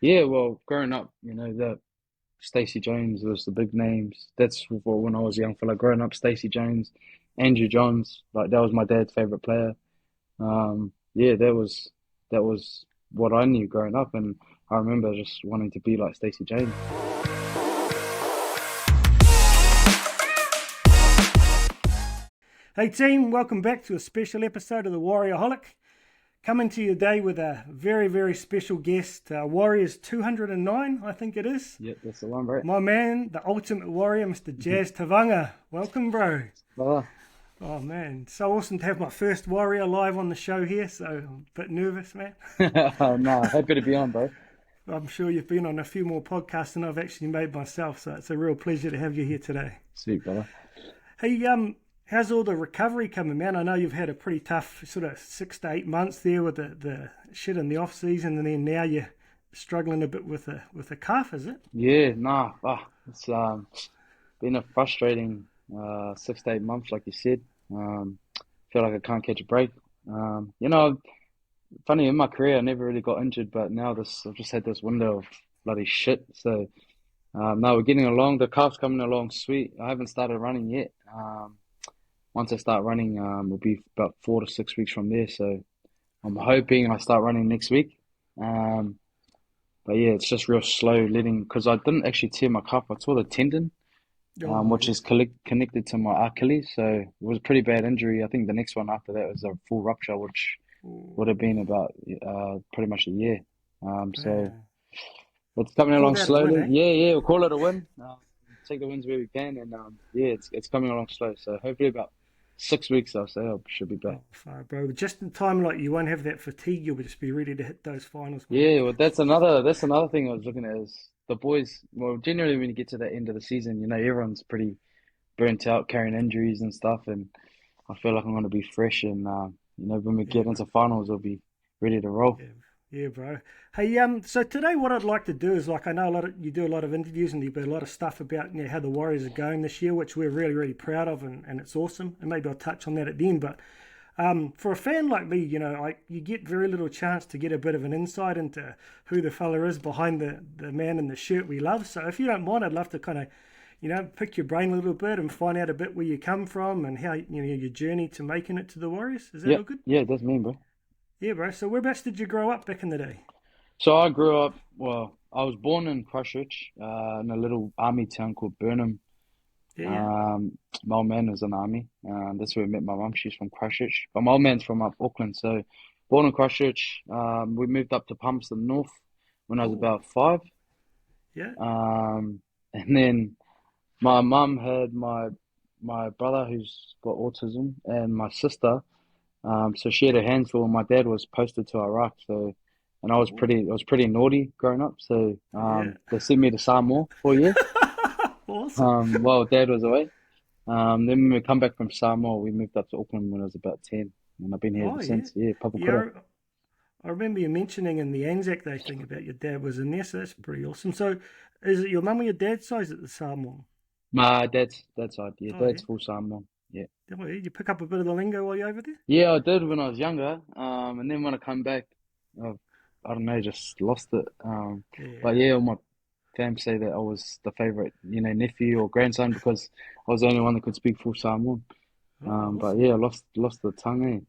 Yeah, well, growing up, that Stacey Jones was the big names. That's when I was young fella. Growing up, Stacey Jones, Andrew Johns, like that was my dad's favorite player. Yeah, that was what I knew growing up, and I remember just wanting to be like Stacey Jones. Hey team, welcome back to a special episode of the Warriorholic. Coming to you today with a very, very special guest, Warriors 209, I think it is. Yeah, that's the one, bro. My man, the ultimate warrior, Mr. Jazz Tevanga. Welcome, bro. Oh, Oh man, so awesome to have my first warrior live on the show here, so I'm a bit nervous, man. no, happy to be on, bro. I'm sure you've been on a few more podcasts than I've actually made myself, so it's a real pleasure to have you here today. Sweet, brother. Hey, how's all the recovery coming, man? I know you've had a pretty tough sort of 6 to 8 months there with the shit in the off season, and then now you're struggling a bit with a calf, is it? Yeah, nah, it's been a frustrating 6 to 8 months, like you said. Feel like I can't catch a break. Funny in my career, I never really got injured, but now this I've just had this window of bloody shit. So now we're getting along. The calf's coming along sweet. I haven't started running yet. Once I start running, it'll be about 4 to 6 weeks from there. So I'm hoping I start running next week. Um, but yeah, it's just real slow letting because I didn't actually tear my calf. I tore the tendon, Oh which yeah. is connected to my Achilles. So it was a pretty bad injury. I think the next one after that was a full rupture, which would have been about pretty much a year. So Yeah. it's coming Call along that a win, slowly. eh? Yeah, we'll call it a win. Take the wins where we can, and yeah, it's coming along slow. So hopefully about 6 weeks, I'll say I should be back. Oh, far, bro. Just in time, like you won't have that fatigue. You'll just be ready to hit those finals, mate. Yeah, well, that's another thing I was looking at is the boys. Well, generally when you get to the end of the season, everyone's pretty burnt out, carrying injuries and stuff, and I feel like I'm going to be fresh, and when we Yeah, get into finals, I'll be ready to roll. yeah, yeah, bro. Hey, so today what I'd like to do is like I know you do a lot of interviews and you do a lot of stuff about how the Warriors are going this year, which we're really, really proud of, and it's awesome. And maybe I'll touch on that at the end, but for a fan like me, you get very little chance to get a bit of an insight into who the fella is behind the man in the shirt we love. So if you don't mind, I'd love to kind of, pick your brain a little bit and find out a bit where you come from and how, your journey to making it to the Warriors. Is that Yeah, all good? yeah, that's me, bro. Yeah, bro. So whereabouts did you grow up back in the day? So I grew up. Well, I was born in Christchurch, in a little army town called Burnham. Yeah, yeah. My old man was in the army. That's where I met my mum. She's from Christchurch, but my old man's from up Auckland. So born in Christchurch. We moved up to Palmerston North when I was Oh, about 5. yeah. And then my mum had my brother who's got autism and my sister. So she had her hands full. And my dad was posted to Iraq. So, and Oh, I was pretty naughty growing up. So yeah. they sent me to Samoa for a year. Awesome. While dad was away. Then when we come back from Samoa, we moved up to Auckland when I was about 10, and I've been here Oh, ever yeah. since. Yeah, Papakura. Yeah. I remember you mentioning in the Anzac Day thing about your dad was in there, so that's pretty awesome. So, is it your mum or your dad's size at the Samoan? My dad's side. Yeah, Oh, yeah. dad's full Samoan. Yeah. Oh, yeah. You pick up a bit of the lingo while you're over there? Yeah, I did when I was younger. And then when I come back, I've, I don't know, just lost it. But Yeah. yeah, all my fam say that I was the favorite, nephew or grandson because I was the only one that could speak full Samoan. Oh, But awesome. yeah, I lost the tongue. Eh?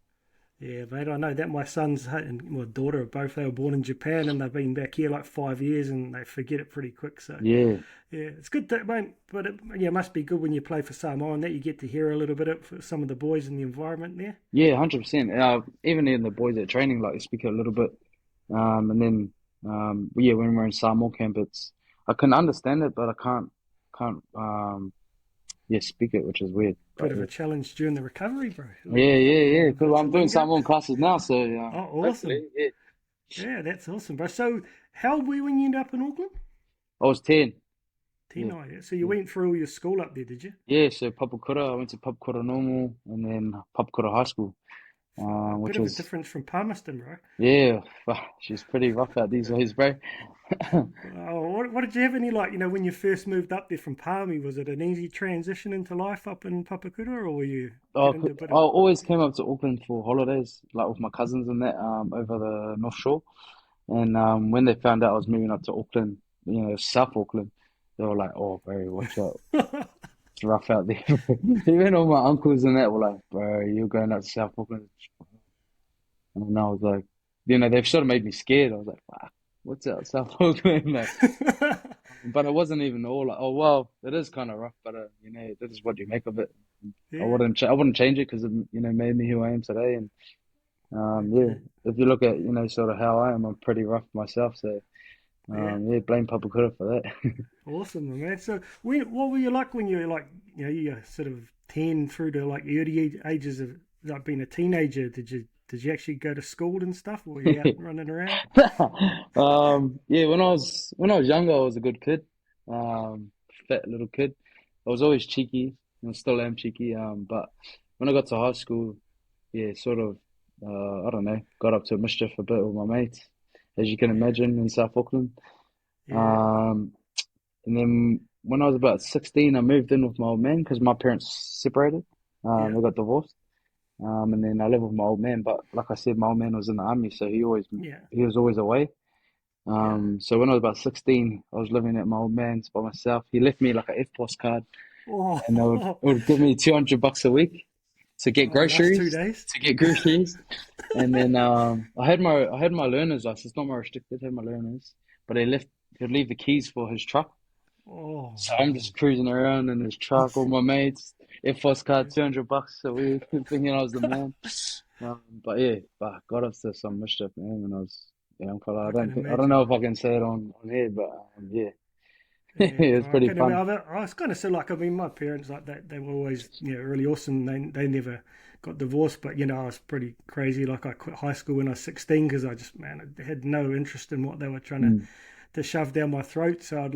Yeah, mate, I know that my sons and my daughter are both, they were born in Japan and they've been back here like 5 years and they forget it pretty quick. So, Yeah, yeah, it's good, mate, but yeah, it must be good when you play for Samoa and that you get to hear a little bit of for some of the boys in the environment there. yeah, 100%. Even in the boys at training, like speak a little bit. And then, yeah, when we're in Samoa camp, I can understand it, but I can't, speak it, which is weird. But Bit of yeah, a challenge during the recovery, bro. yeah, Learning yeah, yeah. learning Because bits I'm of doing lingo. Samoan classes now, so Oh, awesome. hopefully, yeah. Yeah, that's awesome, bro. So, how old were you when you ended up in Auckland? I was 10. 10, Yeah, oh, yeah. So you yeah, went through all your school up there, did you? yeah. So Papakura, I went to Papakura Normal, and then Papakura High School, A bit which of a was difference from Palmerston, bro. yeah, she's pretty rough out these ways, bro. Oh, what did you have any like, when you first moved up there from Palmy, was it an easy transition into life up in Papakura or were you get into a bit I of always came up to Auckland for holidays, like with my cousins and that, over the North Shore. And when they found out I was moving up to Auckland, South Auckland, they were like, "Oh, bro, watch out, it's rough out there." Even all my uncles and that were like, "Bro, you're going up to South Auckland." And I was like, they've sort of made me scared. I was like, "Fuck, what's out South Auckland?" Like, but it wasn't even all like, "Oh, well, it is kind of rough, but that is what you make of it." Yeah. I wouldn't change it because it made me who I am today. And yeah, Okay. if you look at sort of how I am, I'm pretty rough myself. So Yeah. yeah, blame Papa Coulter for that. Awesome, my man. So, what were you like when you were like, you're sort of 10 through to like early ages of like being a teenager? Did you actually go to school and stuff, or were you out running around? Yeah, when I was younger, I was a good kid, fat little kid. I was always cheeky, and still am cheeky. But when I got to high school, yeah, sort of, I don't know, got up to mischief a bit with my mates, as you can Yeah. imagine in South Auckland. Yeah. Um, and then when I was about 16, I moved in with my old man because my parents separated. Yeah. They got divorced. And then I lived with my old man, but like I said, my old man was in the army, so Yeah. he was always away. Yeah. So when I was about 16, I was living at my old man's by myself. He left me like an FPOS card, and Oh, it would give me $200 a week to get oh, last 2 days. groceries. And then I had my learner's license, not my restricted, I had my learner's, but he'd leave the keys for his truck. Oh So I'm man. just cruising around in his truck with my mates, FPOS card, $200 a week, thinking I was the man. But yeah, but I got up to some mischief, man, when I was a young fella. I can I don't know imagine. if I can say it on here, but yeah, Yeah, it was bro. I pretty can fun. imagine. I was kind of so like I mean, my parents like that. They were always really awesome. They never got divorced, but I was pretty crazy. Like I quit high school when I was 16 because I just I had no interest in what they were trying Mm. to shove down my throat. So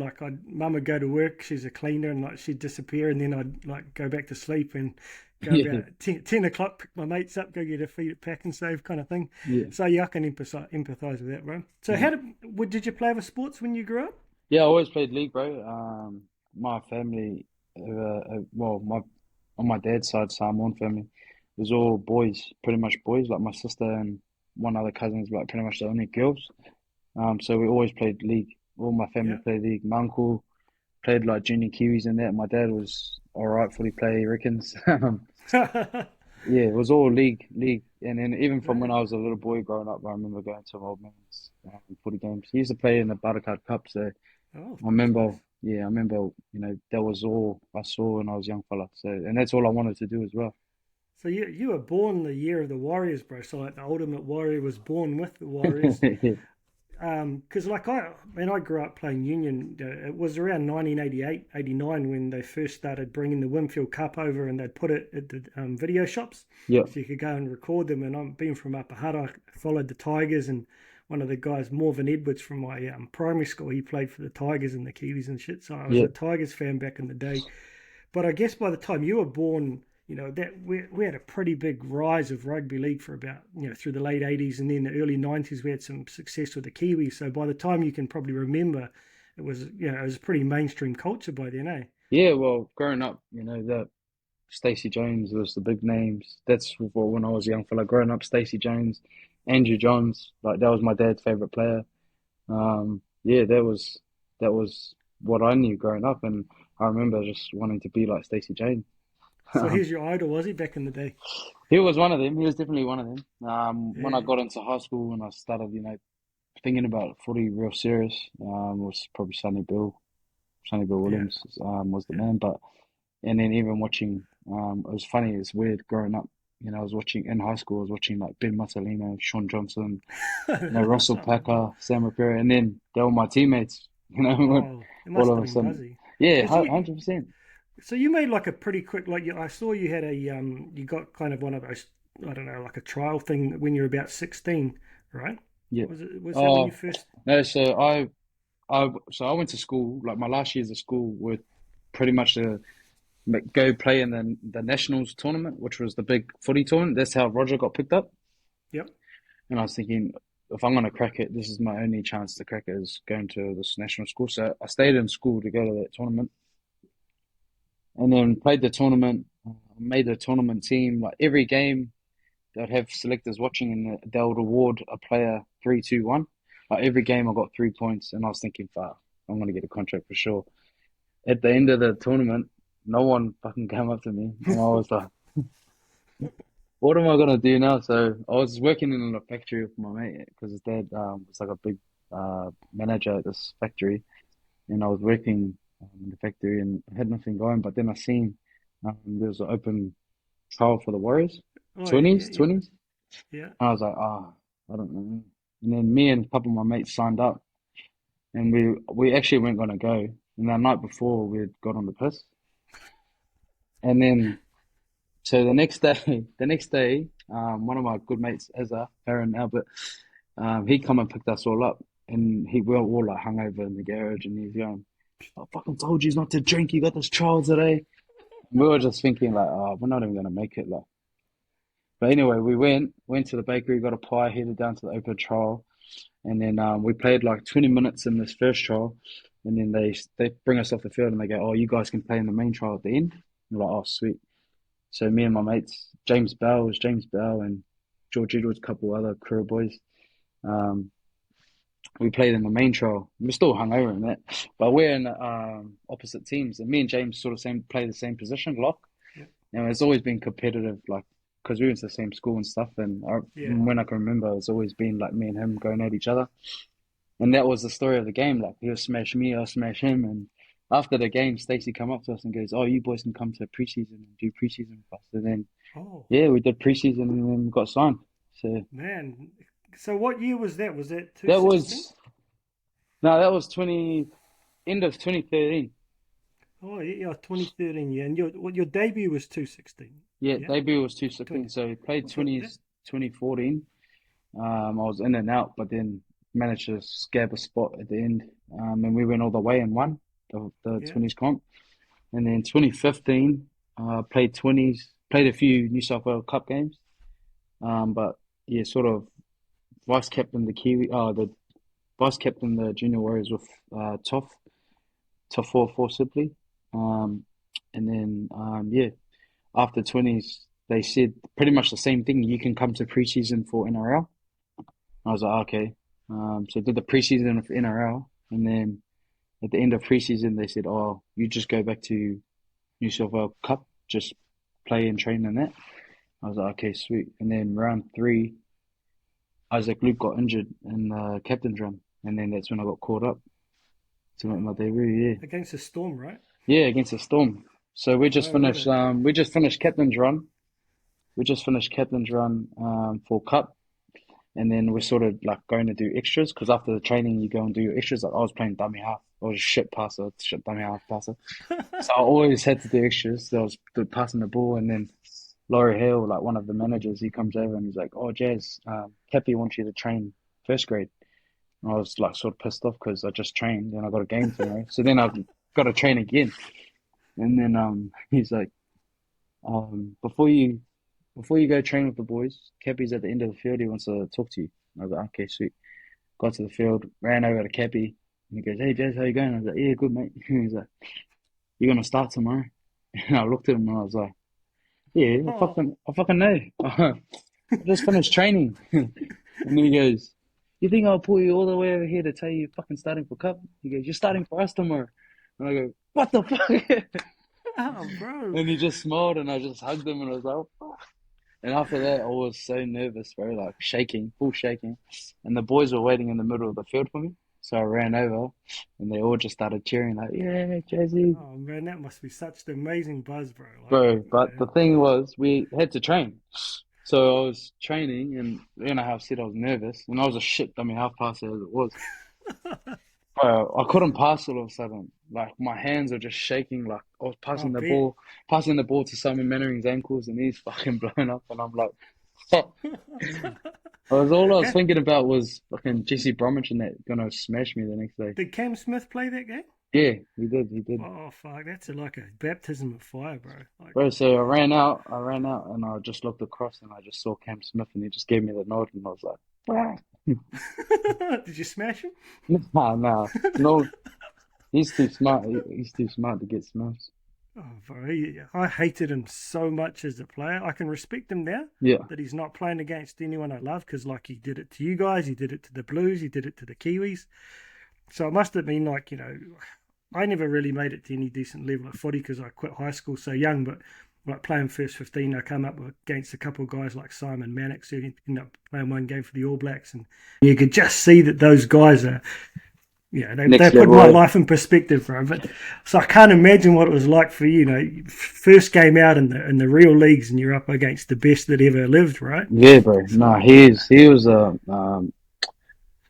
mum would go to work. She's a cleaner, and like she'd disappear, and then I'd like go back to sleep and go Yeah, about 10 o'clock, pick my mates up, go get a feed at pack and save kind of thing. yeah. So yeah, I can empathize with that, bro. So Mm. did you play with sports when you grew up? Yeah, I always played league, bro. My family, well, my on my dad's side, Samoan family, was all boys, pretty much boys. Like my sister and one other cousin's like pretty much the only girls. So we always played league. All my family Yeah. played league. My uncle played like junior Kiwis and that. My dad was all right footy player, he reckons. Yeah, it was all league. And then even from when No. I was a little boy growing up, I remember going to my old man's footy games. He used to play in the Buttercup Cup, so Oh, remember, nice. yeah, I remember, that was all I saw when I was a young fella. So, and that's all I wanted to do as well. So you were born the year of the Warriors, bro. So like the Ultimate Warrior was born with the Warriors. Because like when I grew up playing Union, it was around 1988, 89 when they first started bringing the Winfield Cup over and they'd put it at the video shops Yeah, so you could go and record them. And I'm being from Upper Hutt, I followed the Tigers and one of the guys, Morven Edwards from my primary school, he played for the Tigers and the Kiwis and shit. So I was yeah, a Tigers fan back in the day. But I guess by the time you were born, that we had a pretty big rise of rugby league for about through the late 80s and then the early 90s we had some success with the Kiwis. So by the time you can probably remember, it was a pretty mainstream culture by then, eh? yeah. Well, growing up, that Stacey Jones was the big names. That's when I was a young fella. Growing up, Stacey Jones, Andrew Johns, like that was my dad's favorite player. Yeah, that was what I knew growing up, and I remember just wanting to be like Stacey Jane. So here's your idol, was he back in the day? He was one of them. He was definitely one of them. When I Yeah, got into high school and I started, thinking about footy real serious, was probably Sonny Bill yeah, Williams, was the yeah. man. But and then even watching, it was funny. It's weird growing up. I was watching in high school. I was watching like Ben Matalino, Sean Johnson, Russell Something, bro. Packer, Sam Rapira, and then they were my teammates. Oh, it All must of have a been sudden, buzzy. yeah, Because you, 100%. so you made like a pretty quick like I saw you had you got kind of one of those I don't know like a trial thing when you were about 16, right? Yeah. Was that when you Oh first? no, I went to school. Like my last years of school were pretty much to go play in the nationals tournament, which was the big footy tournament. That's how Roger got picked up. Yep. And I was thinking, if I'm gonna crack it, this is my only chance to crack it is going to this national school. So I stayed in school to go to that tournament, and then played the tournament. Made the tournament team. Like every game, they'd have selectors watching, and they would award a player 3, 2, 1. Like every game I got 3 points, and I was thinking, fuck, I'm gonna get a contract for sure. At the end of the tournament, no one fucking came up to me, and I was like, what am I gonna do now? So I was working in a factory with my mate because his dad was like a big manager at this factory, and I was working in the factory and I had nothing going. But then I seen there was an open trial for the Warriors, Oh yeah, yeah, 20s, yeah, 20s. yeah. I was like, I don't know. And then me and a couple of my mates signed up, and we actually weren't gonna go. And the night before, we'd got on the piss, and then so the next day, one of my good mates, Aaron Albert, he come and picked us all up, and we were all like hungover in the garage, and he's going, "I fucking told you not to drink. You got this trial today." And we were just thinking like, "Oh, we're not even gonna make it." Like, but anyway, we went to the bakery, got a pie, headed down to the open trial. And then we played like 20 minutes in this first trial, and then they bring us off the field and they go, "Oh, you guys can play in the main trial at the end." We're like, "Oh, sweet." So me and my mates, James Bell, and George Edwards, a couple other crew boys, um, we played in the main trial. We're still hungover in that, but we're in opposite teams, and me and James sort of play the same position, lock. Yeah, And it's always been competitive, like because we went to the same school and stuff. And yeah. when I can remember, it's always been like me and him going at each other. And that was the story of the game. Like he'll smash me, I'll smash him. And after the game, Stacey come up to us and goes, "Oh, you boys can come to preseason and do preseason with us." And then Oh yeah, we did preseason and then we got signed. So man. So what year was that? Was that that 2016? was no, that was 20 end of 2013. Oh yeah, yeah, 2013. Yeah, and your debut was 2016. Yeah, Yeah, debut was 2016. 20. So we played So that. 2014. I was in and out, but then managed to scab a spot at the end. And we went all the way and won the Yeah. 20s comp. And then 2015, played 20s, played a few New South Wales Cup games. But yeah, sort of vice captain the vice captain the Junior Warriors with Toff forcibly. Um, and then yeah, after 20s, they said pretty much the same thing. You can come to preseason for NRL. I was like, okay. So I did the preseason of NRL, and then at the end of preseason, they said, "Oh, you just go back to New South Wales Cup, just play and train in that." I was like, "Okay, sweet." And then round three, Isaac Luke got injured in the captain's run, and then that's when I got called up to make my Oh, debut. Yeah, against the Storm, right? yeah, against the Storm. So we just Bro, what finished. a We just finished captain's run. We just finished captain's run for Cup. And then we're sort of like going to do extras because after the training, you go and do your extras. Like I was playing dummy half. I was a shit passer, shit dummy half passer. So I always had to do extras. So I was passing the ball, and then Laurie Hill, like one of the managers, he comes over and he's like, "Oh, Jazz, Cappy wants you to train first grade." And I was like sort of pissed off because I just trained and I got a game tomorrow. So then I've got to train again. And then he's like, before you go train with the boys, Cappy's at the end of the field. He wants to talk to you. I was like, okay, sweet. Got to the field, ran over to Cappy, and he goes, "Hey, Jazz, how you going?" I was like, "Yeah, good, mate." He's like, "You're gonna start tomorrow?" And I looked at him and I was like, "Yeah, oh, I fucking know. I just finished training." And he goes, "You think I'll pull you all the way over here to tell you you're fucking starting for Cup?" He goes, "You're starting for us tomorrow." And I go, "What the fuck?" oh, bro. And he just smiled, and I just hugged him, and I was like, "Oh, fuck." And after that, I was so nervous, bro, like shaking, full shaking. And the boys were waiting in the middle of the field for me. So I ran over, and they all just started cheering, like, "Yeah, Jazzy." Oh man, that must be such an amazing buzz, bro. Like, Bro, but the man. thing was, we had to train. So I was training, and you know how I said I was nervous, and I was a shit dummy half passer as it was. Bro, I couldn't pass all of a sudden. Like my hands were just shaking. Like I was I bet. passing the ball to Simon Mannering's ankles, and he's fucking blown up. And I'm like, fuck. All I was that thinking about was fucking Jesse Bromwich and that gonna smash me the next day. did Cam Smith play that game? Yeah, he did. Oh fuck, that's like a baptism of fire, bro. Like, Bro, so I ran out, and I just looked across, and I just saw Cam Smith, and he just gave me the nod, and I was like, wow. did you smash him? Nah, no, he's too smart. He's too smart to get smashed. Oh, bro, I hated him so much as a player. I can respect him now Yeah, that he's not playing against anyone I love because, like, he did it to you guys, he did it to the Blues, he did it to the Kiwis. So it must have been like, I never really made it to any decent level of footy because I quit high school so young. But like playing first 15, I come up against a couple of guys like Simon Mannix who ended up playing one game for the All Blacks, and you could just see that those guys are, they next put my level. life in perspective, bro. But so I can't imagine what it was like for you. First game out in the real leagues, and you're up against the best that ever lived, right? Yeah, bro. So No, he was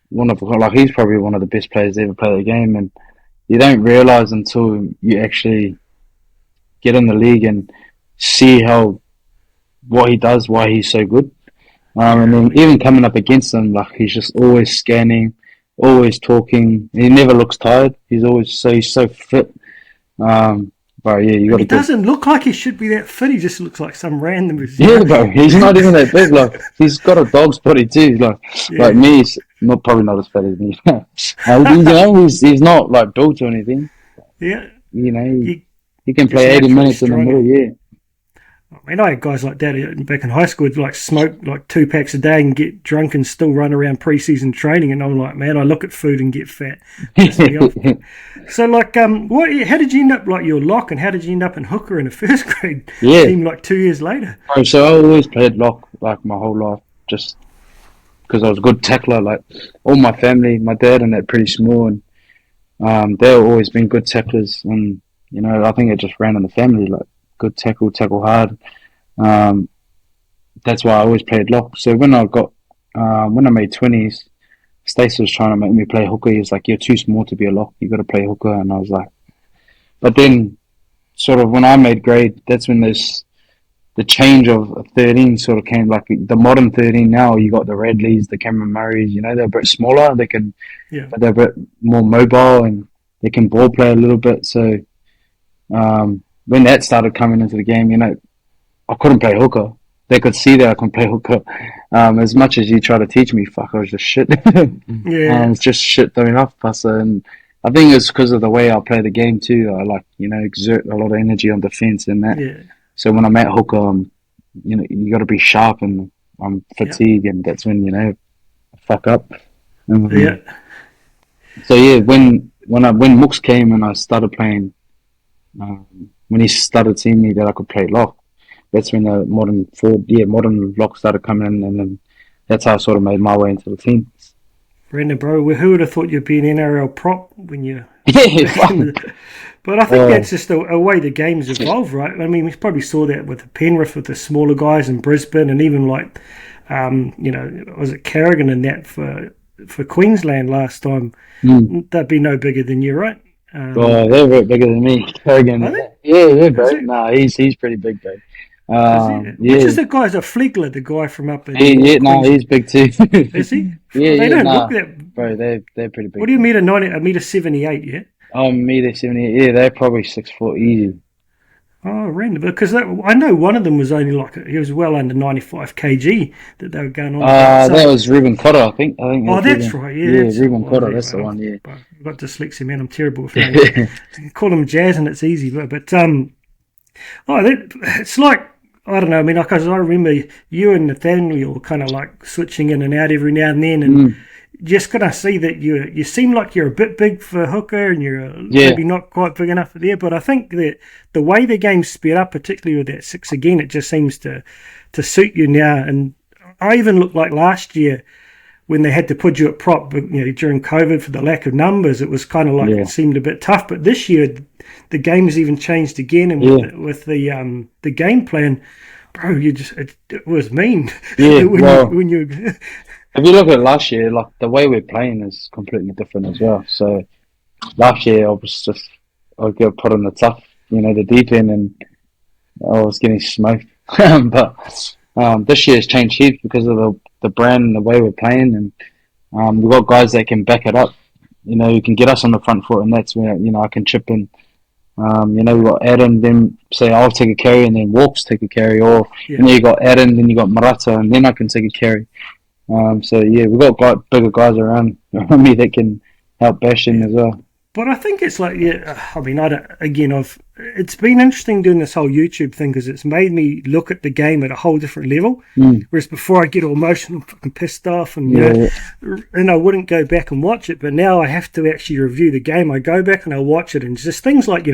one of like he's probably one of the best players to ever play the game, and you don't realize until you actually get in the league and see how what he does, why he's so good. And yeah, I then mean, even coming up against him, like he's just always scanning, always talking. He never looks tired. He's so fit. Um, but yeah, you and got he a good. doesn't look like he should be that fit. He just looks like some random, Yeah, bro. He's not even that big. Like he's got a dog's body too. Like yeah. me, he's not probably not as fat as me. He's not like built or anything. Yeah, You know, he, you he can just play 80 naturally minutes in the stronger. middle. Yeah. I mean, I had guys like that back in high school who'd like smoke like 2 packs a day and get drunk and still run around preseason training. And I'm like, man, I look at food and get fat. Piss me off. But so like, what? How did you end up like your lock, and how did you end up in hooker in the first grade Yeah. team like 2 years later? So I always played lock like my whole life, just because I was a good tackler. Like all my family, my dad and that pretty small, and they've always been good tacklers. And I think it just ran in the family, like good tackle hard. Um, that's why I always played lock. So when I made 20s, Stacey was trying to make me play hooker. He was like, "You're too small to be a lock. You got to play hooker." And I was like, but then sort of when I made grade, that's when the change of 13 sort of came, like the modern 13 now. You got the Radleys, the Cameron Murrays, they're a bit smaller, Yeah, but they're a bit more mobile and they can ball play a little bit. So when that started coming into the game, I couldn't play hooker. They could see that I couldn't play hooker. As much as you try to teach me, fuck, I was just shit. yeah, It's just shit throwing off passer. And I think it's because of the way I play the game too. I like, exert a lot of energy on defense and that. yeah, So when I'm at hooker, you got to be sharp, and I'm yeah, fatigued, and that's when I fuck up. yeah. Um, so yeah, when Mooks came and I started playing, when he started seeing me that I could play lock, that's when the modern lock started coming in, and then that's how I sort of made my way into the team. Brandon, bro, who would have thought you'd be an NRL prop when you Yeah, back in fun. the? But I think Oh, that's just a way the game's evolved, right? I mean, we probably saw that with Penrith, with the smaller guys in Brisbane, and even like, was it Carrigan and that for Queensland last time? mm. They'd be no bigger than you, right? They're a bit bigger than me. Are Kerrigan, they? yeah, Is bro. it? No, he's pretty big, bro. Is he? Which Yeah, is the guy? Is it Flegler, the guy from up in North no, he's Queensland? big too. Is he? Yeah, Oh, they yeah, don't look nah, that. bro, they're pretty What big, do you bro. mean a meter 78? Yeah. I'm meter 70. Yeah, they're probably 6 foot easy. Oh, random. Because I know one of them was only like, he was well under 95 kg that they were going on about. That So, was Ruben Cotter, I think. I think it oh, was that's Ruben. right. Yeah, Yeah, that's it. Ruben Was Cotter. it? That's the one. Yeah. I've got dyslexia, man. I'm terrible with names. Call him Jazz and it's easy. It's like, I don't know. I mean, because I remember you and Nathaniel kind of like switching in and out every now and then, and Mm, just gonna see that you seem like you're a bit big for hooker and you're yeah, maybe not quite big enough for there. But I think that the way the game's sped up, particularly with that six again, it just seems to suit you now. And I even looked like last year when they had to put you at prop, but during COVID for the lack of numbers, it was kind of like yeah, it seemed a bit tough. But this year, the game's even changed again, and yeah, with the game plan, bro, it was mean yeah. when you Well, when you if you look at last year, like the way we're playing is completely different as well. So last year, I got put on the tough, the deep end, and I was getting smoked. But this year's changed heaps because of the brand and the way we're playing, and we've got guys that can back it up. Who can get us on the front foot, and that's where I can chip in. We've got Adam, then say I'll take a carry, and then Walks take a carry, or yeah. you got Adam, then you got Marata, and then I can take a carry. So yeah, we've got bigger guys around me that can help bash in Yeah. as well. But I think it's like, yeah, I mean, I don't, again, it's been interesting doing this whole YouTube thing because it's made me look at the game at a whole different level. Mm. Whereas before I get all emotional, fucking pissed off, and, Yeah, and I wouldn't go back and watch it. But now I have to actually review the game. I go back and I watch it, and just things like,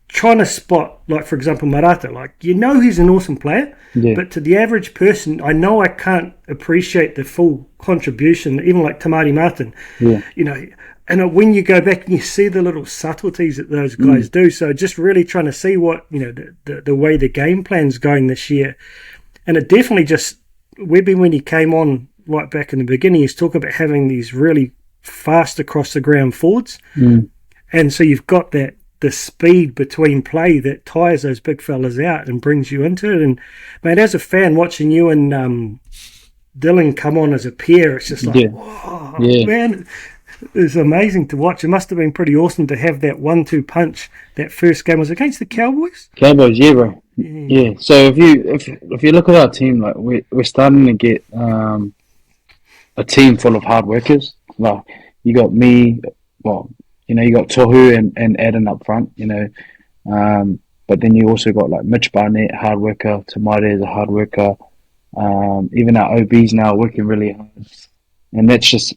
trying to spot, like, for example, Marata. Like, he's an awesome player, yeah, but to the average person, I know I can't appreciate the full contribution, even like Tamari Martin, yeah, and when you go back and you see the little subtleties that those guys do. So just really trying to see what, the way the game plan's going this year. And it definitely just, Webby, when he came on right back in the beginning, he's talking about having these really fast across the ground forwards. And so you've got the speed between play that tires those big fellas out and brings you into it. And, man, as a fan, watching you and Dylan come on as a pair, it's just like, yeah, whoa, yeah. man, it's amazing to watch. It must have been pretty awesome to have that 1-2 punch. That first game was against the Cowboys. Cowboys, yeah, bro. Yeah, Yeah. So if you look at our team, like we're starting to get a team full of hard workers. Like you got me, well, you got Tohu and Adam up front, but then you also got like Mitch Barnett, hard worker. Tamari is a hard worker. Even our OBs now are working really hard, and that's just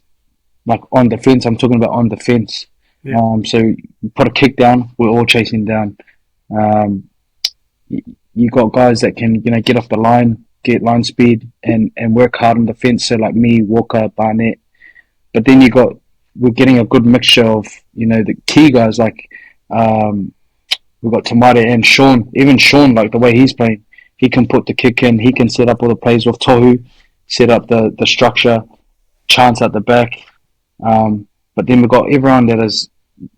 like on the fence. I'm talking about on the fence. yeah. So you put a kick down, we're all chasing down. You got guys that can get off the line, get line speed, and work hard on the fence. So like me, Walker, Barnett. But then we're getting a good mixture of the key guys like we've got Tamari and Sean. Even Sean, like the way he's playing, he can put the kick in. He can set up all the plays with Tohu, set up the structure, chance at the back. But then we've got everyone that is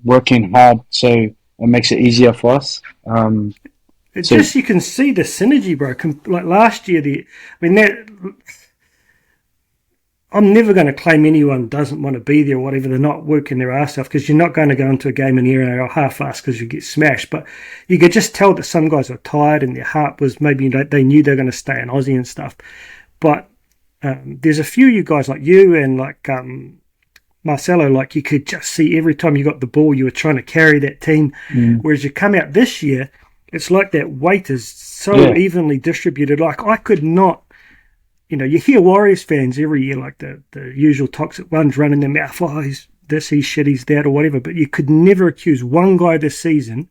working hard, so it makes it easier for us. It's just, you can see the synergy, bro. Like last year, I'm never going to claim anyone doesn't want to be there or whatever. They're not working their ass off, because you're not going to go into a game in NRL half-assed because you get smashed. But you could just tell that some guys were tired and their heart was maybe they knew they were going to stay in Aussie and stuff. But there's a few you guys like you and like Marcelo, like you could just see every time you got the ball, you were trying to carry that team. Whereas you come out this year, it's like that weight is so evenly distributed. Like I could not, you hear Warriors fans every year, like the usual toxic ones running their mouth, oh, he's this, he's shit, he's that, or whatever. But you could never accuse one guy this season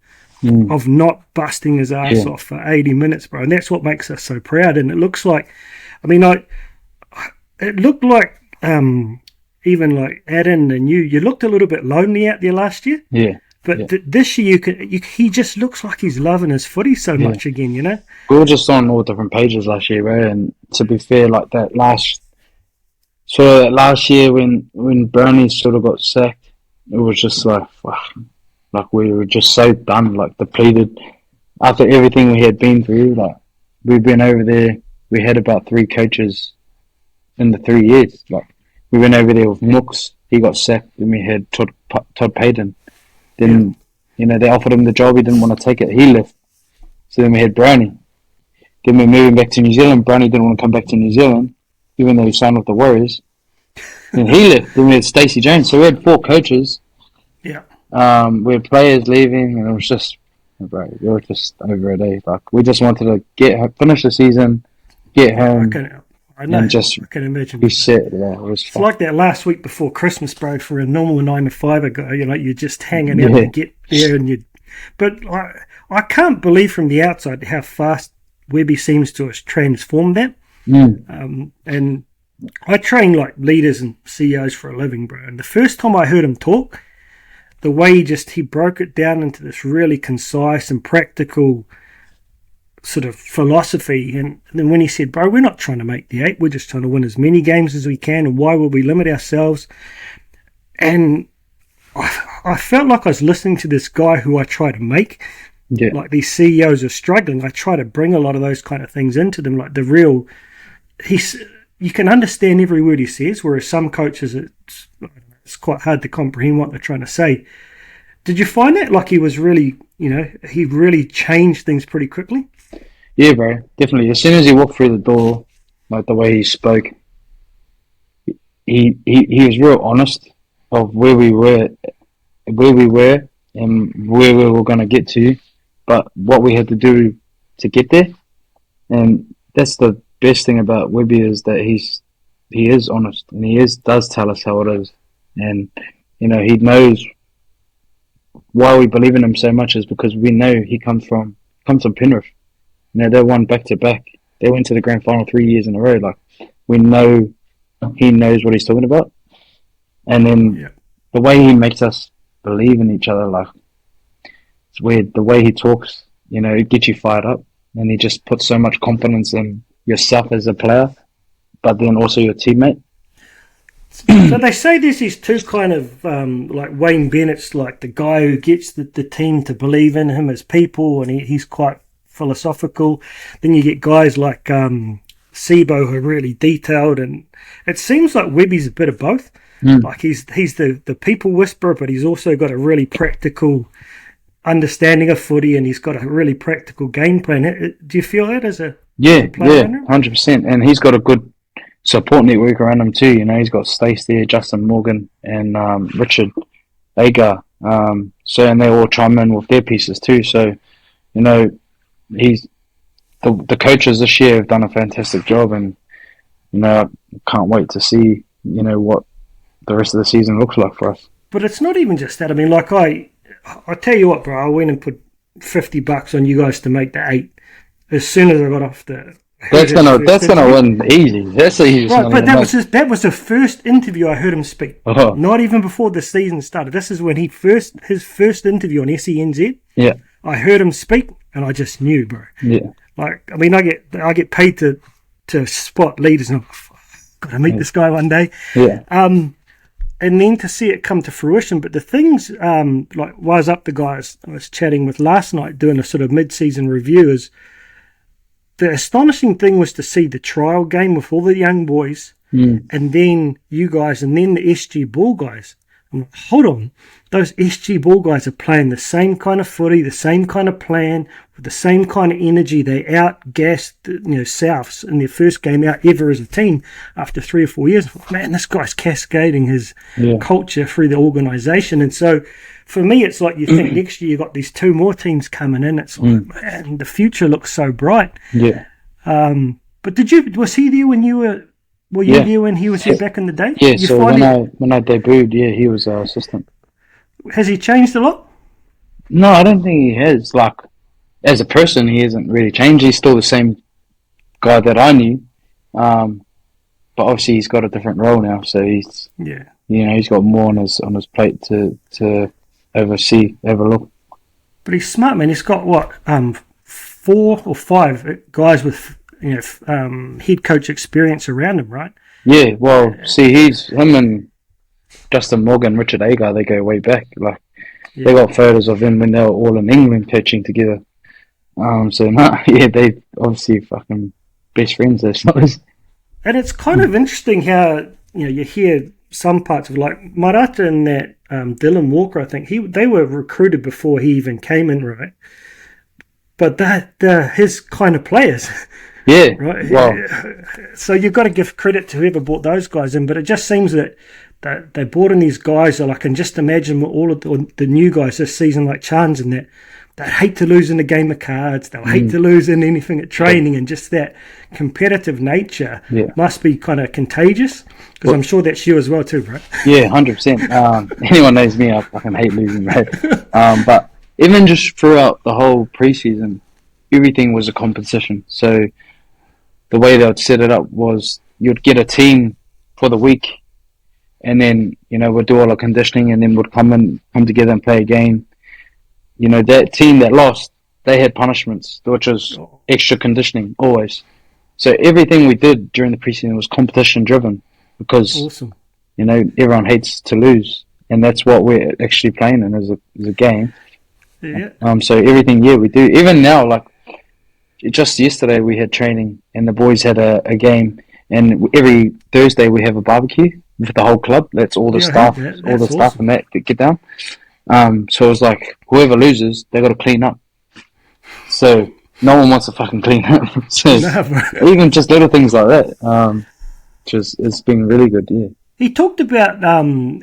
of not busting his ass off for 80 minutes, bro. And that's what makes us so proud. And it looks like, it looked like even like Adam and you looked a little bit lonely out there last year. Yeah. But this year, he just looks like he's loving his footy so much again, We were just on all different pages last year, right? And to be fair, like that last year when Brownie sort of got sacked, it was just like we were just so done, like depleted after everything we had been through. Like we've been over there, we had about 3 coaches in the 3 years. Like we went over there with Mooks, he got sacked, and we had Todd Payton. Then, they offered him the job. He didn't want to take it. He left. So then we had Brownie. Then we're moving back to New Zealand. Brownie didn't want to come back to New Zealand, even though he signed with the Warriors. Then he left. Then we had Stacey Jones. So we had 4 coaches. Yeah. We had players leaving, and it was just, bro, we were just over it. Like we just wanted to finish the season, get home. I know. And just I can imagine. Be set. Yeah, it was it's like that last week before Christmas, bro. For a normal 9-to-5 guy, you're just hanging out to get there, But I can't believe from the outside how fast Webby seems to have transformed that. And I train like leaders and CEOs for a living, bro. And the first time I heard him talk, the way he broke it down into this really concise and practical sort of philosophy, and then when he said, bro, we're not trying to make the 8, we're just trying to win as many games as we can, and why will we limit ourselves? And I felt like I was listening to this guy who I try to make. Like these CEOs are struggling, I try to bring a lot of those kind of things into them, like the real, you can understand every word he says, whereas some coaches it's quite hard to comprehend what they're trying to say. Did you find that like he was really, he really changed things pretty quickly? Yeah, bro, definitely. As soon as he walked through the door, like the way he spoke, he was real honest of where we were where we were and where we were going to get to, but what we had to do to get there. And that's the best thing about Webby is that he is honest and does tell us how it is. And, he knows why we believe in him so much is because we know he comes from Penrith. They won back to back. They went to the grand final 3 years in a row. Like, we know he knows what he's talking about. And then the way he makes us believe in each other, like, it's weird. The way he talks, it gets you fired up. And he just puts so much confidence in yourself as a player, but then also your teammate. So they say there's these two kind of, like Wayne Bennett's like the guy who gets the team to believe in him as people, and he's quite philosophical. Then you get guys like Sibo who are really detailed, and it seems like Webby's a bit of both. Like he's the people whisperer, but he's also got a really practical understanding of footy, and he's got a really practical game plan. Do you feel that as a player? 100%. And he's got a good support network around him too. He's got Stace there, Justin Morgan, and Richard Agar. And they all chime in with their pieces too. So, he's the coaches this year have done a fantastic job, and I can't wait to see what the rest of the season looks like for us. But it's not even just that. I mean, like I tell you what, bro. I went and put $50 on you guys to make the 8 as soon as I got off the. That's gonna win easy. That's the easiest. Right, but that was the first interview I heard him speak. Not even before the season started. This is when his first interview on SENZ. Yeah, I heard him speak, and I just knew, bro. Yeah, like I mean, I get paid to spot leaders, and I'm gotta meet this guy one day. Yeah. And then to see it come to fruition. But the things like Wise Up, the guys I was chatting with last night, doing a sort of mid-season review, is the astonishing thing was to see the trial game with all the young boys, and then you guys, and then the SG Ball guys. I'm like, hold on, those SG Ball guys are playing the same kind of footy, the same kind of plan, with the same kind of energy. They outgassed, Souths in their first game out ever as a team after 3 or 4 years. Man, this guy's cascading his culture through the organisation. And so for me, it's like you think next year you've got these 2 more teams coming in. It's like, man, the future looks so bright. Yeah. But was he there when you were? Were you there when he was here back in the day? Yeah. So when I debuted, he was our assistant. Has he changed a lot? No, I don't think he has. Like, as a person, he hasn't really changed. He's still the same guy that I knew. But obviously he's got a different role now. So he's he's got more on his plate to overlook. But he's smart, man. He's got what 4 or 5 guys with head coach experience around him, right? Yeah. Well, see, him and Justin Morgan, Richard Agar, they go way back. Like, they got photos of them when they were all in England coaching together. They obviously fucking best friends, those fellas. And it's kind of interesting how you hear some parts of like Marata and that Dylan Walker. I think they were recruited before he even came in, right? But they're his kind of players. Yeah. Right. Wow. So you've got to give credit to whoever brought those guys in, but it just seems that they brought in these guys. I can just imagine all of the new guys this season, like Chans and that. They hate to lose in a game of cards. They'll hate to lose in anything at training, and just that competitive nature must be kind of contagious. Because I'm sure that's you as well too, bro. Yeah, 100%. Anyone knows me, I fucking hate losing, right? But even just throughout the whole preseason, everything was a competition. So the way they would set it up was you'd get a team for the week, and then we'd do all our conditioning, and then we'd come together and play a game. That team that lost, they had punishments, which was extra conditioning always. So everything we did during the preseason was competition driven, because awesome. Everyone hates to lose, and that's what we're actually playing in as a game. Yeah. So everything we do, even now, like just yesterday we had training and the boys had a game, and every Thursday we have a barbecue with the whole club. That's all the staff, staff and that get down. So it was like, whoever loses, they got to clean up. So no one wants to fucking clean up. So even just little things like that, it's been really good. Yeah. He talked about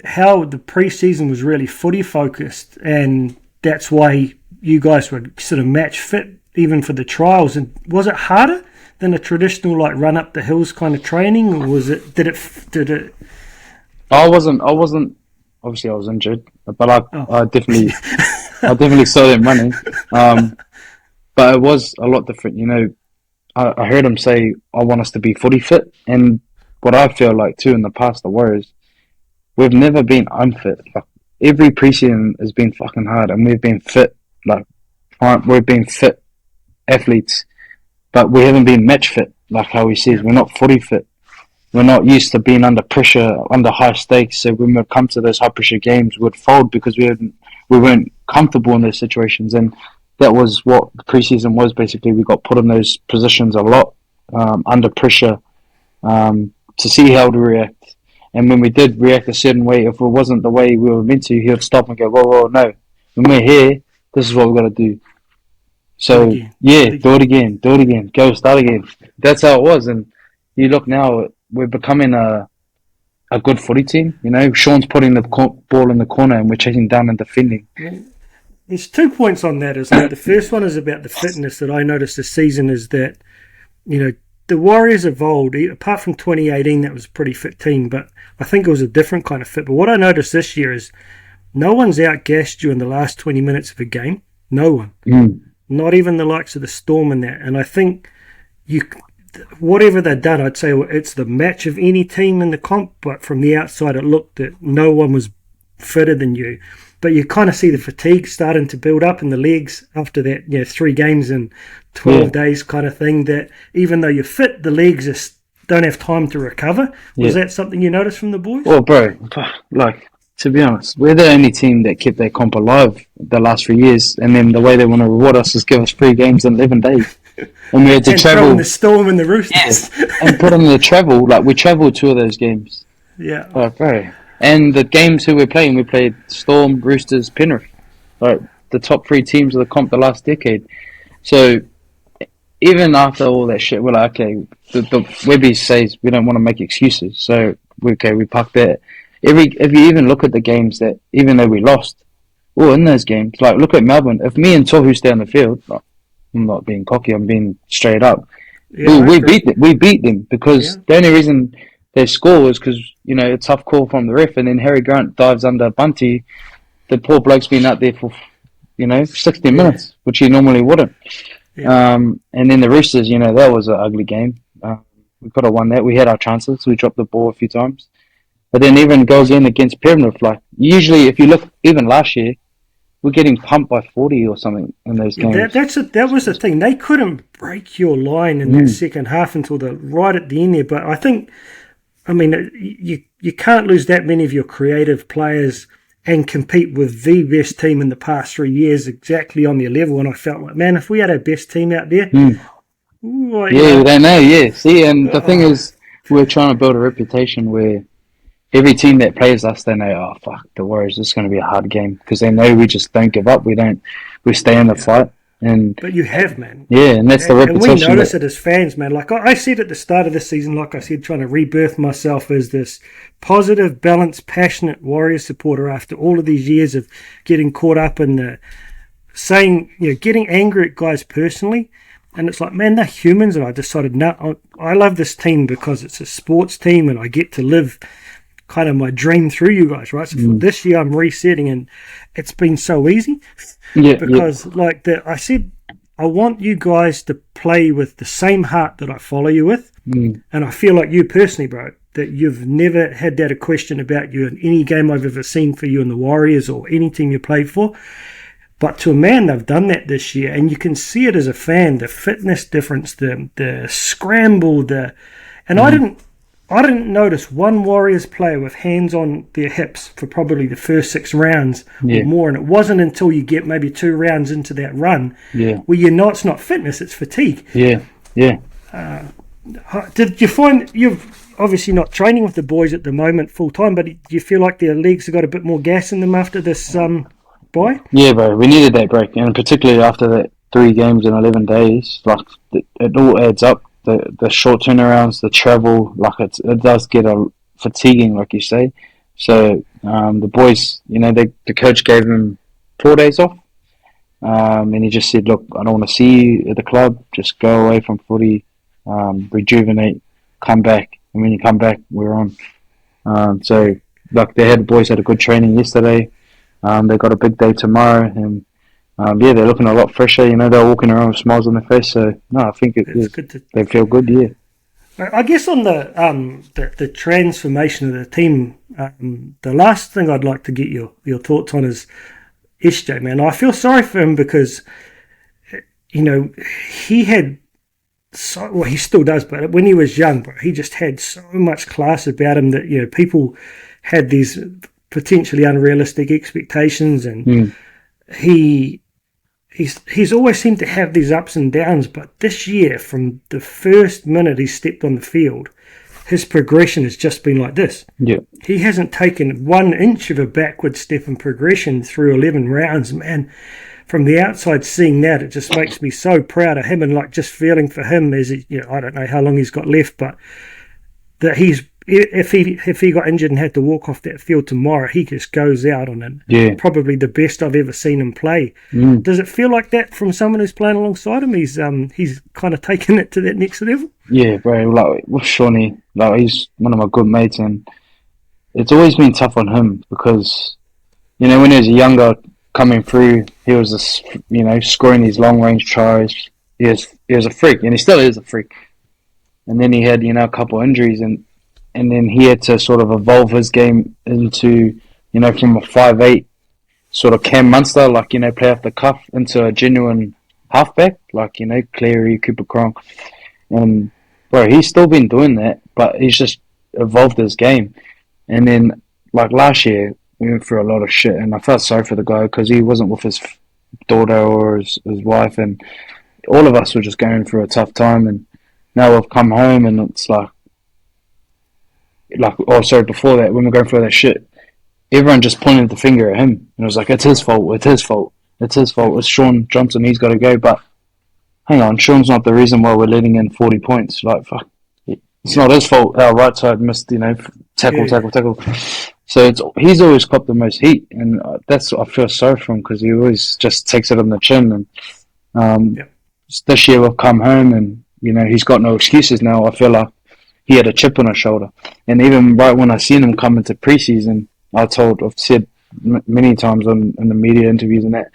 how the preseason was really footy focused, and that's why you guys were sort of match fit even for the trials. And was it harder than a traditional like run up the hills kind of training, or was it? Did it? I wasn't. Obviously, I was injured, but Oh, I definitely saw them running. Um, but it was a lot different. I heard him say, "I want us to be footy fit," and what I feel like too in the past, the Warriors, we've never been unfit. Like every preseason has been fucking hard, and we've been fit. Like we've been fit athletes, but we haven't been match fit. Like how he says, yeah, we're not footy fit. We're not used to being under pressure, under high stakes. So when we come to those high pressure games, we'd fold because we weren't comfortable in those situations. And that was what the preseason was basically. We got put in those positions a lot, under pressure, to see how to react. And when we did react a certain way, if it wasn't the way we were meant to, he would stop and go, "Whoa, whoa, no! When we're here, this is what we've got to do." do it So again, do yeah, it do again. it again, do it again, go start again. That's how it was. And you look now, we're becoming a good footy team. Sean's putting the ball in the corner and we're chasing down and defending. Well, there's 2 points on that. Is like the first one is about the fitness that I noticed this season is that the Warriors evolved. Apart from 2018, that was a pretty fit team, but I think it was a different kind of fit. But what I noticed this year is no one's outgassed you in the last 20 minutes of a game. No one. Mm. Not even the likes of the Storm and that. And I think you, whatever they've done, I'd say it's the match of any team in the comp. But from the outside, it looked that no one was fitter than you. But you kind of see the fatigue starting to build up in the legs after that, 3 games in 12 Yeah, days kind of thing. That even though you're fit, the legs just don't have time to recover. Was yeah. that something you noticed from the boys? Well, bro, like to be honest, we're the only team that kept their comp alive the last 3 years, and then the way they want to reward us is give us 3 games in 11 days, and we had to And throw in the travel. Storm and the Yeah, Roosters. and put on the travel. Like we travelled 2 of those games. Yeah. Like, bro. And the games who we're playing, we played Storm, Roosters, Penrith. Like the top 3 teams of the comp the last decade. So even after all that shit, we're like, okay, the Webby says we don't want to make excuses. So we park that. If you even look at the games that even though we lost, in those games, like look at Melbourne. If me and Tohu stay on the field, like, I'm not being cocky, I'm being straight up. Yeah, We I we agree. beat them. We beat them Yeah. because the only reason they score was because a tough call from the ref, and then Harry Grant dives under Bunty. The poor bloke's been out there for 60 Yeah. minutes, which he normally wouldn't. Yeah. And then the Roosters, that was an ugly game. We could have won that. We had our chances. We dropped the ball a few times. But then even go again against Penrith, like usually if you look even last year, we're getting pumped by 40 or something in those Yeah, that games. that's a, that was the thing. They couldn't break your line in that Mm. second half until the right at the end there. But I mean, you can't lose that many of your creative players and compete with the best team in the past 3 years exactly on their level. And I felt like, man, if we had our best team out there, Mm. ooh, Yeah, we don't know. Yeah, see, and the thing oh, is, we're trying to build a reputation where every team that plays us, they know, oh fuck, the Warriors, this is going to be a hard game because they know we just don't give up. We stay in the yeah. fight, and But you have, man. yeah, and that's the And we reputation notice that. it as fans, man. Like I said at the start of this season, like I said, trying to rebirth myself as this positive, balanced, passionate Warriors supporter after all of these years of getting caught up in the saying, getting angry at guys personally. And it's like, man, they're humans. And I decided, no, I love this team because it's a sports team and I get to live kind of my dream through you guys, right? So for Mm, this year, I'm resetting and it's been so easy yeah, yeah, because like that I said I want you guys to play with the same heart that I follow you with, mm, and I feel like you personally, bro, that you've never had that a question about you in any game I've ever seen for you in the Warriors or any team you played for. But to a man, they've done that this year, and you can see it as a fan, the fitness difference, the scramble, and I mm, didn't notice one Warriors player with hands on their hips for probably the first 6 rounds or yeah, more. And it wasn't until you get maybe 2 rounds into that run yeah, where you know it's not fitness, it's fatigue. yeah, yeah. Did you find you've obviously not training with the boys at the moment full time, but do you feel like their legs have got a bit more gas in them after this bye? Yeah, bro, we needed that break, and particularly after that 3 games in 11 days, like it all adds up. The short turnarounds, the travel, like it does get fatiguing, like you say. So the boys, the coach gave him 4 days off, and he just said, "Look, I don't want to see you at the club. Just go away from footy, rejuvenate, come back, and when you come back, we're on." So, like the boys had a good training yesterday. They got a big day tomorrow, and yeah, they're looking a lot fresher. They're walking around with smiles on their face. So no, I think It's good to. they feel good. Yeah, I guess on the transformation of the team, the last thing I'd like to get your thoughts on is SJ, man. I feel sorry for him because he had he still does, but when he was young, bro, he just had so much class about him that people had these potentially unrealistic expectations, and he's always seemed to have these ups and downs. But this year, from the first minute he stepped on the field, his progression has just been like this. Yeah, he hasn't taken 1 inch of a backward step in progression through 11 rounds, man. From the outside seeing that, it just makes me so proud of him, and like just feeling for him as I don't know how long he's got left, but that if he got injured and had to walk off that field tomorrow, he just goes out on probably the best I've ever seen him play. Does it feel like that from someone who's playing alongside him? He's kind of taken it to that next level. Yeah, bro. Like with Shawnee, like he's one of my good mates, and it's always been tough on him because when he was younger, coming through, he was scoring these long range tries. He was a freak, and he still is a freak. And then he had a couple injuries, and then he had to sort of evolve his game into from a 5'8" sort of Cam Munster, like play off the cuff, into a genuine halfback, like Cleary, Cooper Cronk, and bro, he's still been doing that, but he's just evolved his game. And then like last year, we went through a lot of shit, and I felt sorry for the guy because he wasn't with his daughter or his wife, and all of us were just going through a tough time. And now we've come home, and it's before that, when we're going through that shit, everyone just pointed the finger at him, and it was like, it's his fault, it's Sean Johnson, he's got to go. But hang on, Sean's not the reason why we're letting in 40 points. Like, fuck, it's not his fault. Our right side missed, tackle. So he's always copped the most heat, and I feel sorry for him because he always just takes it on the chin. And this year we've come home, and he's got no excuses now. I feel like he had a chip on his shoulder, and even right when I seen him come into preseason, I've said many times in the media interviews and that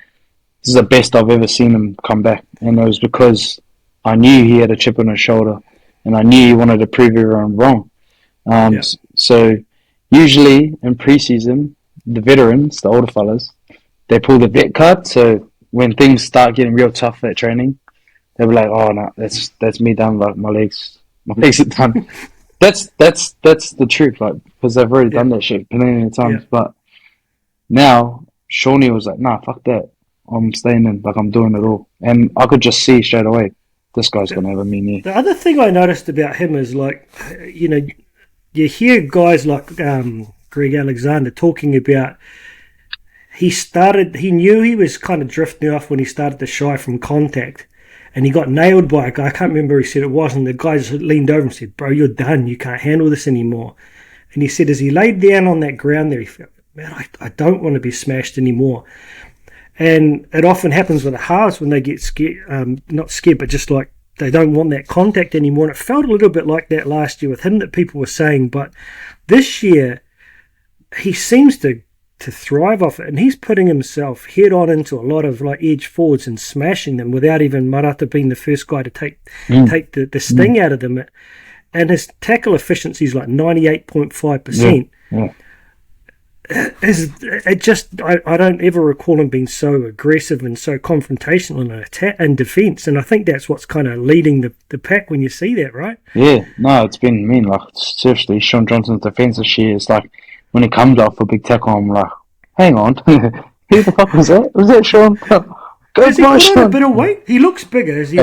this is the best I've ever seen him come back, and it was because I knew he had a chip on his shoulder, and I knew he wanted to prove everyone wrong. So usually in preseason, the veterans, the older fellas, they pull the vet card. So when things start getting real tough at training, they'll be like, "Oh no, that's me done. Like my legs are done." That's the truth, like, because they've already done that shit plenty of times. But now Shawnee was like, "Nah, fuck that. I'm staying in. Like I'm doing it all." And I could just see straight away, this guy's gonna have a mean year. The other thing I noticed about him is like, you hear guys like Greg Alexander talking about he knew he was kind of drifting off when he started to shy from contact, and he got nailed by a guy. I can't remember who he said it was, and the guy just leaned over and said, "Bro, you're done. You can't handle this anymore." And he said as he laid down on that ground there, he felt, "Man, I don't want to be smashed anymore." And it often happens with the halves when they get scared, not scared, but just like they don't want that contact anymore. And it felt a little bit like that last year with him, that people were saying. But this year, he seems to thrive off it. And he's putting himself head on into a lot of like edge forwards and smashing them without even Marata being the first guy to take the sting out of them. And his tackle efficiency is like 98.5%. Yeah. I don't ever recall him being so aggressive and so confrontational in attack and defence, and I think that's what's kind of leading the pack when you see that, right? Yeah, no, it's been mean. Like seriously, Sean Johnson's defence this year is like when he comes off a big tackle, I'm like, hang on, who the fuck was that? Was that Sean? Has he put on a bit of weight? He looks bigger. Is he?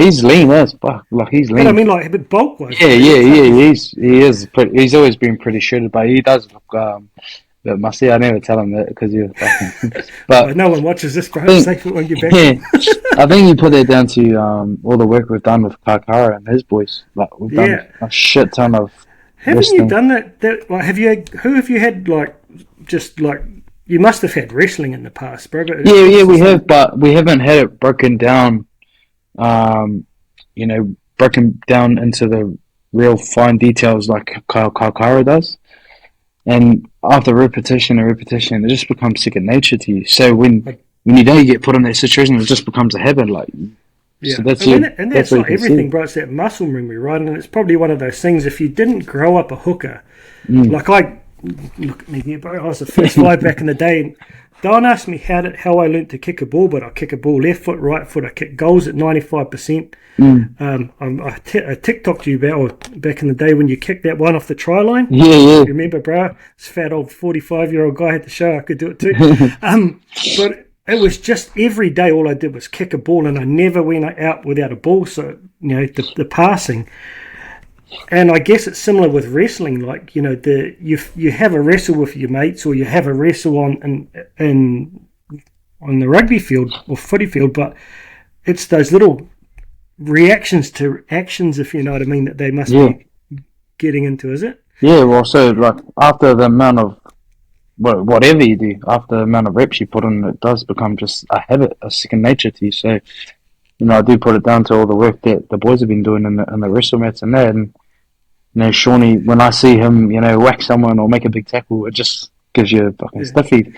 He's lean as fuck. Like he's lean. But I mean, like a bit bulk-wise. Yeah. He is. He's always been pretty shredded, but he does look. But Musty, I never tell him that because you're fucking. But no one watches this, bro. Safe it when you're back. Yeah, I think you put that down to all the work we've done with Kakara and his boys. Like we've done a shit ton of Haven't you done that? Like, who have you had, like, just like, you must have had wrestling in the past, bro. But Yeah, we have, but we haven't had it broken down, um, broken down into the real fine details like Kyle Kara does. And after repetition and repetition, it just becomes second nature to you. So when you don't get put in that situation, it just becomes a habit. Like, yeah, so that's and that's that's what you like can see. everything, bro. It's that muscle memory, right? And it's probably one of those things. If you didn't grow up a hooker, Mm. like I look at me here, bro. I was the first five back in the day. And don't ask me how I learnt to kick a ball, but I kick a ball left foot, right foot. I kick goals at 95%. Mm. I TikToked you about back in the day when you kicked that one off the try line. Yeah, Remember, bro? This fat old 45-year-old guy had to show I could do it too. But it was just every day all I did was kick a ball, and I never went out without a ball. So, the passing. And I guess it's similar with wrestling. Like, you have a wrestle with your mates, or you have a wrestle on the rugby field or footy field, but it's those little reactions to actions, if you know what I mean, that they must yeah, be getting into, is it? yeah. Well, so like after the amount of whatever you do, after the amount of reps you put in, it does become just a habit, a second nature to you. So, I do put it down to all the work that the boys have been doing in the wrestle mats and that. And, Shawnee, when I see him, whack someone or make a big tackle, it just gives you a fucking Yeah. stiffy.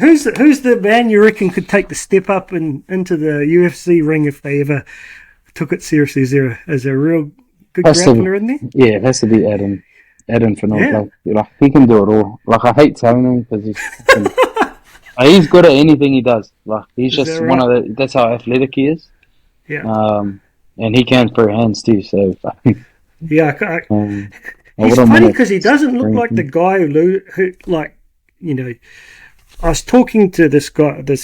Who's the man you reckon could take the step up into the UFC ring if they ever took it seriously? Is there a real good grappler in there? Yeah, it has to be Adam. Adam for Yeah. like he can do it all. Like, I hate telling him because he's good at anything he does. Like, he's Is that just right? that's how athletic he is. Yeah. And he can throw hands too. So, Yeah. I He's wouldn't funny want because he doesn't look like the to. guy who like, I was talking to this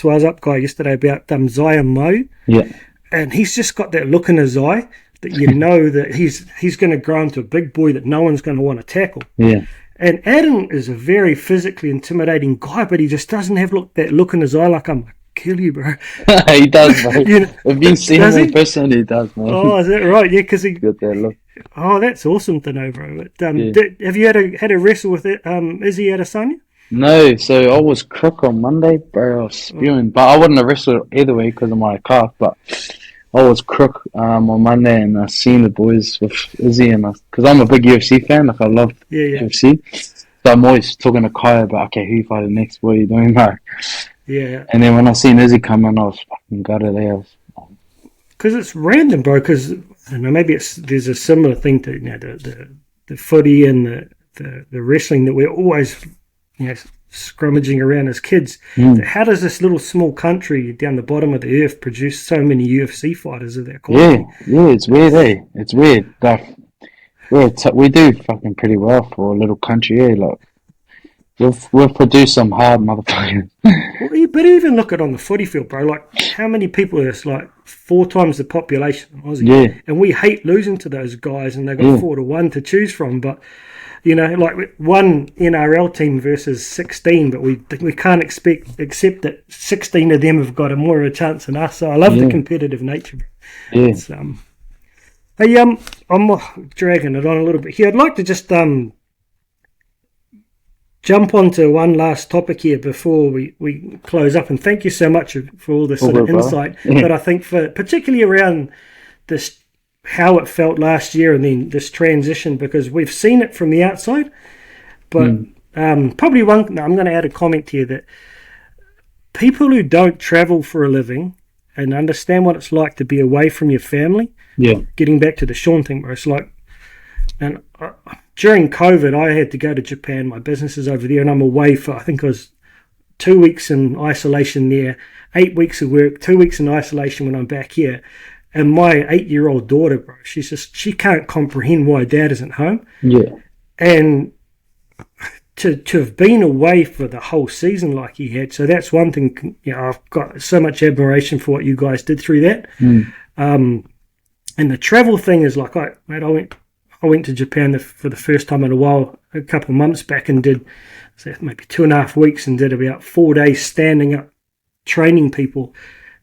Wise Up guy yesterday about Zion Mo, Yeah, and he's just got that look in his eye that that he's going to grow into a big boy that no one's going to want to tackle. yeah. And Adam is a very physically intimidating guy, but he just doesn't have that look in his eye like I'm going to kill you, bro. He does, bro. If you see him Does in he? person, he does, man. Oh, is that right? Yeah, because he. Got that look. Oh, that's awesome to know, bro. But, Yeah. have you had a wrestle with it? Izzy Adesanya? No, so I was crook on Monday, bro. I was spewing, but I wouldn't have wrestled either way because of my calf. But I was crook on Monday, and I seen the boys with Izzy, and because I'm a big UFC fan, like I love Yeah. UFC, so I'm always talking to Kai about, okay, who you fighting next? What are you doing, like? Yeah. And then when I seen Izzy come in, I was fucking gutted. I was, Because it's random, bro. Because I don't know, maybe there's a similar thing to the footy and the wrestling that we're always scrummaging around as kids. How does this little small country down the bottom of the earth produce so many UFC fighters of that quality? yeah, it's weird, eh? It's weird. Like, we do fucking pretty well for a little country, eh? Like, we've produced some hard motherfuckers. But even look at on the footy field, bro. Like, how many people? There's like 4 times the population of Aussie. Yeah. And we hate losing to those guys, and they've got Yeah. 4-1 to choose from. But like one NRL team versus 16, but we can't accept that 16 of them have got more of a chance than us. So I love the competitive nature. Yeah. It's, hey, I'm dragging it on a little bit here. I'd like to just jump onto one last topic here before we close up. And thank you so much for all this sort of insight. But I think particularly around this, how it felt last year and then this transition, because we've seen it from the outside. But probably I'm going to add a comment here that people who don't travel for a living and understand what it's like to be away from your family, getting back to the Sean thing, where it's like, and during COVID, I had to go to Japan. My business is over there, and I'm away for, I think it was 2 weeks in isolation there, 8 weeks of work, 2 weeks in isolation when I'm back here. And my 8-year-old daughter, bro, she can't comprehend why dad isn't home. Yeah. And to have been away for the whole season like he had, so that's one thing. I've got so much admiration for what you guys did through that. And the travel thing is like, I went to Japan for the first time in a while, a couple of months back, and did maybe 2.5 weeks, and did about 4 days standing up training people.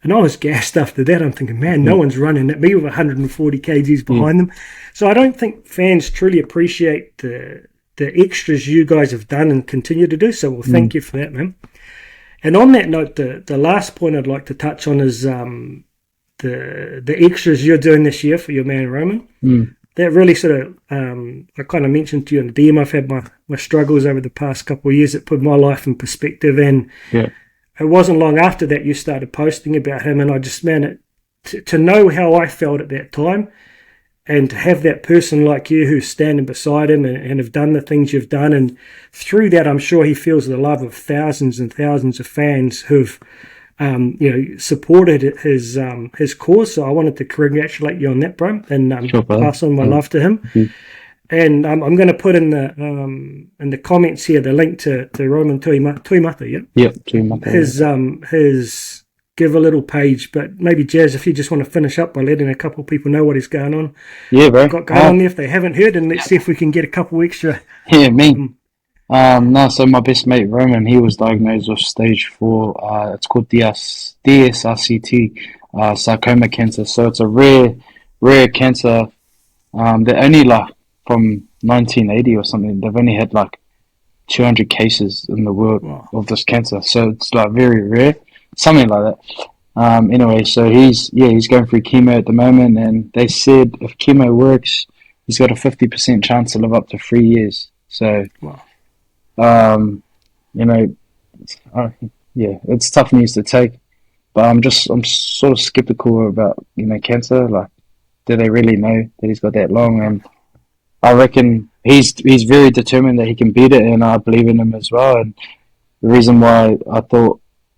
And I was gassed after that. I'm thinking, man, no one's running at me with 140 kgs behind them. So I don't think fans truly appreciate the extras you guys have done and continue to do. So well, thank you for that, man. And on that note, the last point I'd like to touch on is the extras you're doing this year for your man Roman. That really sort of, I kind of mentioned to you in the DM, I've had my struggles over the past couple of years that put my life in perspective. And it wasn't long after that you started posting about him. And I just, man, to know how I felt at that time and to have that person like you who's standing beside him and have done the things you've done. And through that, I'm sure he feels the love of thousands and thousands of fans who've, supported his cause. So I wanted to congratulate you on that, bro, and pass on my love to him. And I'm going to put in the comments here the link to Roman Tuimata, Tuimata. His Give a Little page. But maybe Jazz, if you just want to finish up by letting a couple of people know what is going on. Yeah, bro. Got going on there if they haven't heard, and let's see if we can get a couple extra. Yeah, me. No, so my best mate Roman, he was diagnosed with stage 4. It's called DSRCT, sarcoma cancer. So it's a rare cancer. They're only like from 1980 or something. They've only had like 200 cases in the world of this cancer. So it's like very rare, something like that. Anyway, so he's going through chemo at the moment, and they said if chemo works, he's got a 50% chance to live up to 3 years. So. It's tough news to take, but I'm sort of skeptical about cancer. Like, do they really know that he's got that long? And I reckon he's very determined that he can beat it, and I believe in him as well. And the reason why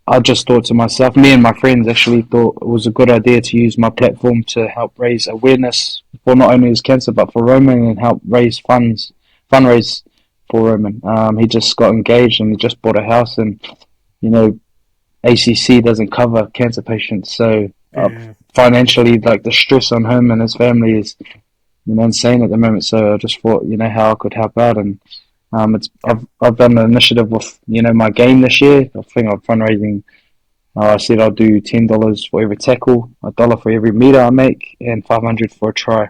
I just thought to myself, me and my friends actually thought it was a good idea to use my platform to help raise awareness for not only his cancer but for Roman, and help raise fundraise for Roman. He just got engaged and he just bought a house, and ACC doesn't cover cancer patients, so financially, like, the stress on him and his family is insane at the moment. So I just thought how I could help out, and I've done an initiative with my game this year. I think I'm fundraising. I said I'll do $10 for every tackle, $1 for every meter I make, and $500 for a try.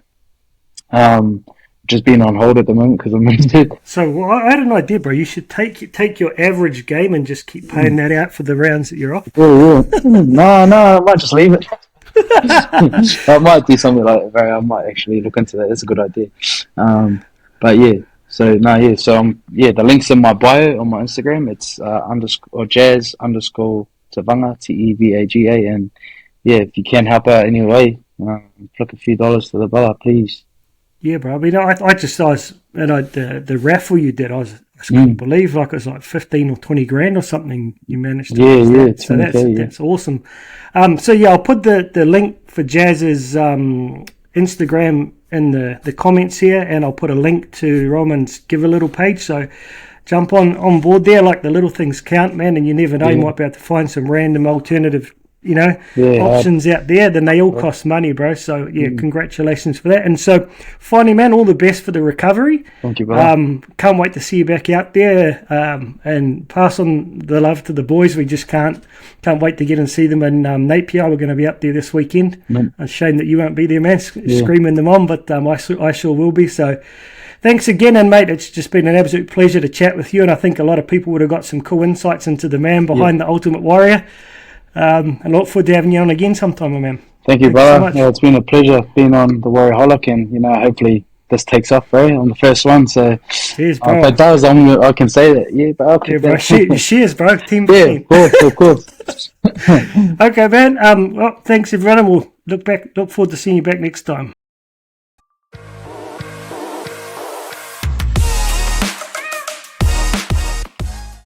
Just being on hold at the moment because I'm injured. So I had an idea, bro. You should take your average game and just keep paying that out for the rounds that you're off. Yeah. No, I might just leave it. I might do something like that, bro. I might actually look into that. That's a good idea. But yeah. So the link's in my bio on my Instagram. It's _jazz _Tevanga Tevaga, and if you can help out anyway, flick a few dollars to the bar, please. Yeah, bro. I mean, the raffle you did, I couldn't believe, like, it was like 15 or 20 grand or something you managed to raise that. So that's awesome. I'll put the link for Jazz's Instagram in the comments here, and I'll put a link to Roman's Give a Little page. So jump on board there. Like, the little things count, man, and you never know, you might be able to find some random alternative options out there. Then they all cost money, bro. So congratulations for that. And so finally, man, all the best for the recovery. Thank you, bro. Can't wait to see you back out there, and pass on the love to the boys. We just can't wait to get and see them in Napier. We're going to be up there this weekend. A shame that you won't be there, man, screaming them on, but I sure will be. So thanks again, and mate, it's just been an absolute pleasure to chat with you, and I think a lot of people would have got some cool insights into the man behind the Ultimate Warrior. And I look forward to having you on again sometime, my man. Thank you, brother. So it's been a pleasure being on the Warriorholic, and hopefully this takes off, bro, on the first one. So cheers, bro. If it does, I can say that. But I'll keep bro. Cheers, bro. Team. Of course. Okay, man. Well, thanks everyone, and we'll look forward to seeing you back next time.